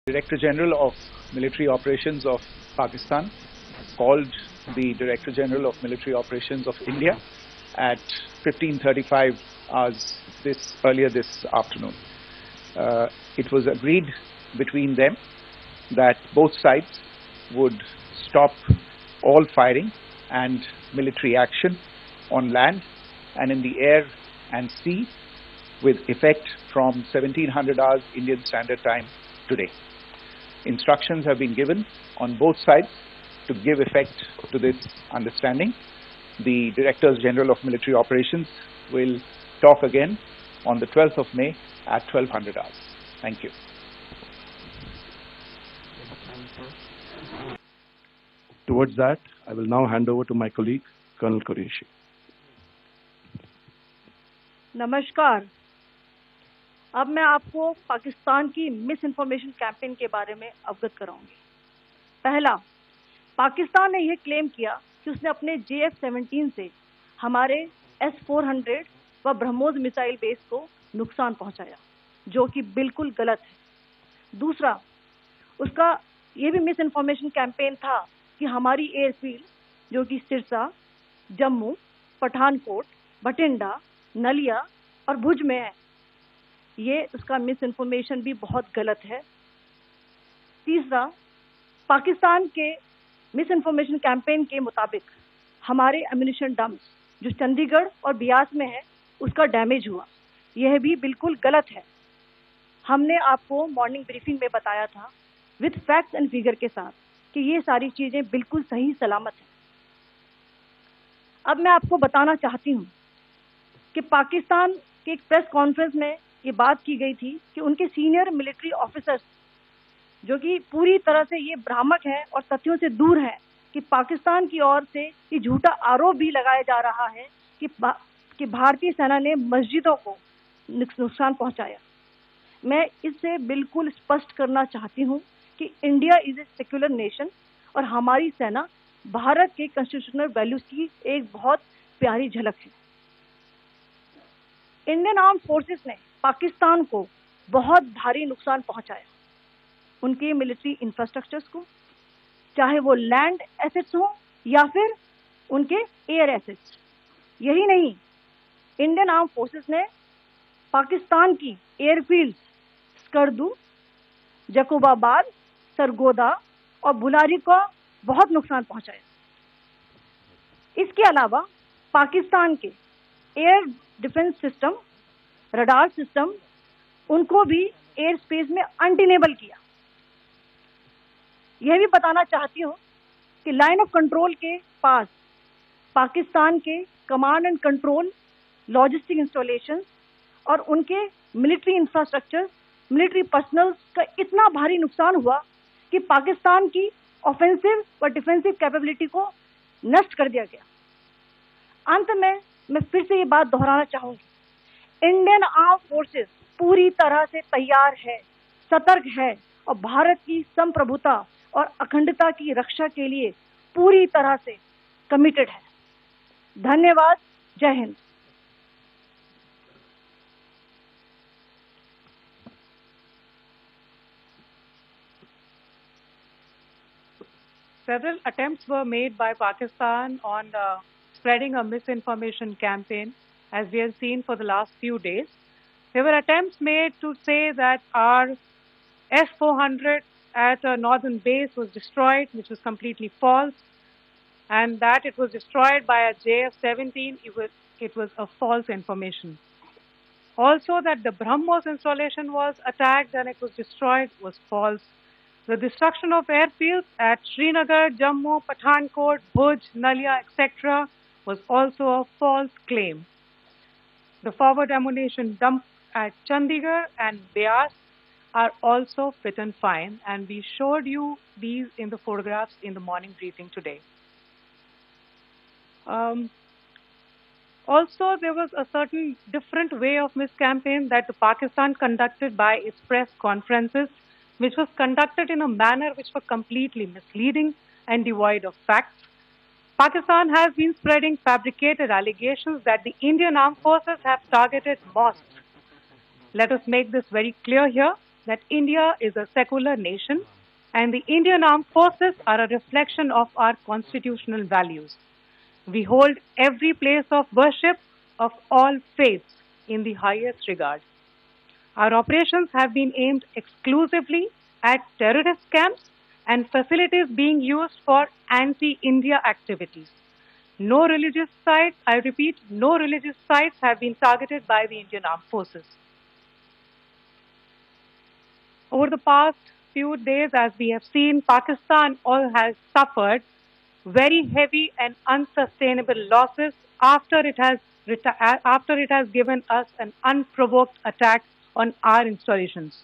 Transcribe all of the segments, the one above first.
Director General of Military Operations of Pakistan called the Director General of Military Operations of India at 15:35 hours earlier this afternoon. It was agreed between them that both sides would stop all firing and military action on land and in the air and sea with effect from 1700 hours Indian Standard Time today. Instructions have been given on both sides to give effect to this understanding. The Directors General of Military Operations will talk again on the 12th of May at 1200 hours. Thank you. Towards that, I will now hand over to my colleague, Colonel Qureshi. नमस्कार। अब मैं आपको पाकिस्तान की miss information campaign के बारे में अवगत कराऊंगी। पहला, पाकिस्तान ने यह क्लेम किया कि उसने अपने JF-17 से हमारे S-400 व ब्रह्मोस मिसाइल बेस को नुकसान पहुंचाया, जो कि बिल्कुल गलत है। दूसरा, उसका यह भी मिस इन्फॉर्मेशन कैंपेन था कि हमारी एयरफील्ड, जो कि सिरसा, जम्मू, पठानकोट, बठिंडा, नलिया और भुज में है, ये उसका मिस इन्फॉर्मेशन भी बहुत गलत है। तीसरा, पाकिस्तान के मिस इन्फॉर्मेशन कैंपेन के मुताबिक हमारे एम्यूनिशन डंप्स जो चंडीगढ़ और बियास में है, उसका डैमेज हुआ, यह भी बिल्कुल गलत है। हमने आपको मॉर्निंग ब्रीफिंग में बताया था विद फैक्ट्स एंड फिगर के साथ कि ये सारी चीजें बिल्कुल सही सलामत हैं। अब मैं आपको बताना चाहती हूँ कि पाकिस्तान के एक प्रेस कॉन्फ्रेंस में ये बात की गई थी कि उनके सीनियर मिलिट्री ऑफिसर्स, जो कि पूरी तरह से ये भ्रामक है और तथ्यों से दूर है, कि पाकिस्तान की ओर से ये झूठा आरोप भी लगाया जा रहा है कि भारतीय सेना ने मस्जिदों को नुकसान पहुंचाया। मैं इससे बिल्कुल स्पष्ट करना चाहती हूं कि India is a secular nation और हमारी सेना भारत के कॉन्स्टिट्यूशनल वैल्यूज की एक बहुत प्यारी झलक है। इंडियन आर्म्ड फोर्सेस ने पाकिस्तान को बहुत भारी नुकसान पहुंचाया, उनके मिलिट्री इंफ्रास्ट्रक्चर्स को, चाहे वो लैंड एसेट्स हो या फिर उनके एयर एसेट्स। यही नहीं, इंडियन आर्म्ड फोर्सेस ने पाकिस्तान की एयरफील्ड स्कर्दू, जकोबाबाद, सरगोदा और बुलारी को बहुत नुकसान पहुंचाया। इसके अलावा पाकिस्तान के air defence system, radar system, उनको भी एयर स्पेस में अनटेनेबल किया। यह भी बताना चाहती हूँ कि लाइन ऑफ कंट्रोल के पास पाकिस्तान के command and control, logistic installation और उनके मिलिट्री इंफ्रास्ट्रक्चर, मिलिट्री पर्सनल का इतना भारी नुकसान हुआ कि पाकिस्तान की ऑफेंसिव व डिफेंसिव कैपेबिलिटी को नष्ट कर दिया गया। अंत में मैं फिर से ये बात दोहराना चाहूंगी, इंडियन आर्म्ड फोर्सेस पूरी तरह से तैयार है, सतर्क है और भारत की संप्रभुता और अखंडता की रक्षा के लिए पूरी तरह से कमिटेड है। धन्यवाद। जय Hind. Several attempts were made by Pakistan on spreading a misinformation campaign, as we have seen for the last few days. There were attempts made to say that our S-400 at a northern base was destroyed, which was completely false, and that it was destroyed by a JF-17, it was a false information. Also, that the BrahMos installation was attacked and it was destroyed was false. The destruction of airfields at Srinagar, Jammu, Pathankot, Bhuj, Nalia, etc. was also a false claim. The forward ammunition dump at Chandigarh and Beas are also fit and fine, and we showed you these in the photographs in the morning briefing today. Also, there was a certain different way of miscampaign that Pakistan conducted by its press conferences, which was conducted in a manner which was completely misleading and devoid of facts. Pakistan has been spreading fabricated allegations that the Indian armed forces have targeted mosques. Let us make this very clear here. that India is a secular nation and the Indian Armed Forces are a reflection of our constitutional values. We hold every place of worship of all faiths in the highest regard. Our operations have been aimed exclusively at terrorist camps and facilities being used for anti-India activities. No religious sites, I repeat, no religious sites have been targeted by the Indian Armed Forces. Over the past few days, as we have seen, Pakistan all has suffered very heavy and unsustainable losses after it has given us an unprovoked attack on our installations.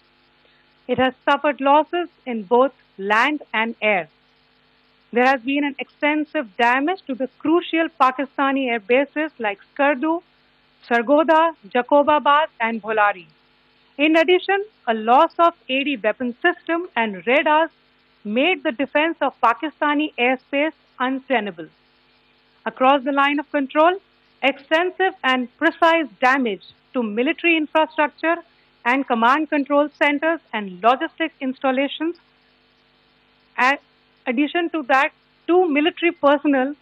It has suffered losses in both land and air. There has been an extensive damage to the crucial Pakistani air bases like Skardu, Sargodha, Jacobabad and Bholari. In addition, a loss of AD weapon system and radars made the defense of Pakistani airspace untenable. Across the line of control, extensive and precise damage to military infrastructure and command control centers and logistics installations. In addition to that, 2 military personnel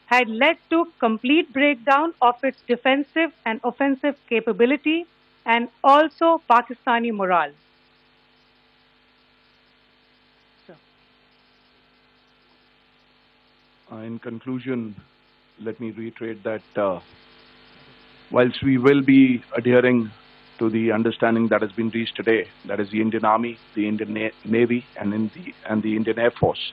had led to complete breakdown of its defensive and offensive capability and also Pakistani morale. In conclusion, let me reiterate that whilst we will be adhering to the understanding that has been reached today, that is the Indian Army, the Indian Navy, and the Indian Air Force,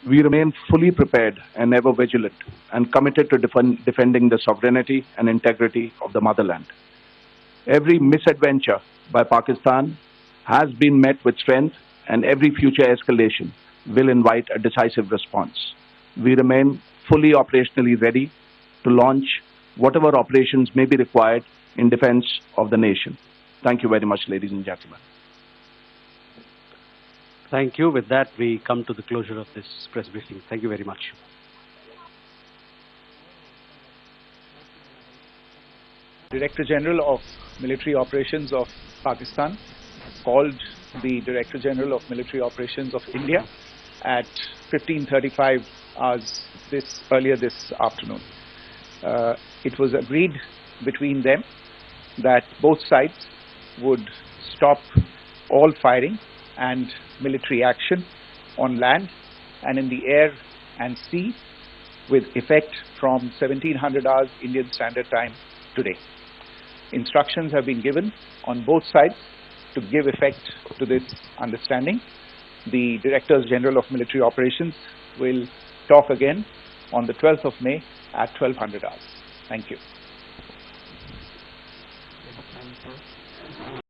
we remain fully prepared and ever vigilant and committed to defending the sovereignty and integrity of the motherland. Every misadventure by Pakistan has been met with strength, and every future escalation will invite a decisive response. We remain fully operationally ready to launch whatever operations may be required in defense of the nation. Thank you very much, ladies and gentlemen. Thank you. With that, we come to the closure of this press briefing. Thank you very much. Director General of Military Operations of Pakistan called the Director General of Military Operations of India at 15:35 hours earlier this afternoon. It was agreed between them that both sides would stop all firing and military action on land and in the air and sea with effect from 1700 hours Indian Standard Time today. Instructions have been given on both sides to give effect to this understanding. The Directors General of Military Operations will talk again on the 12th of May at 1200 hours. Thank you.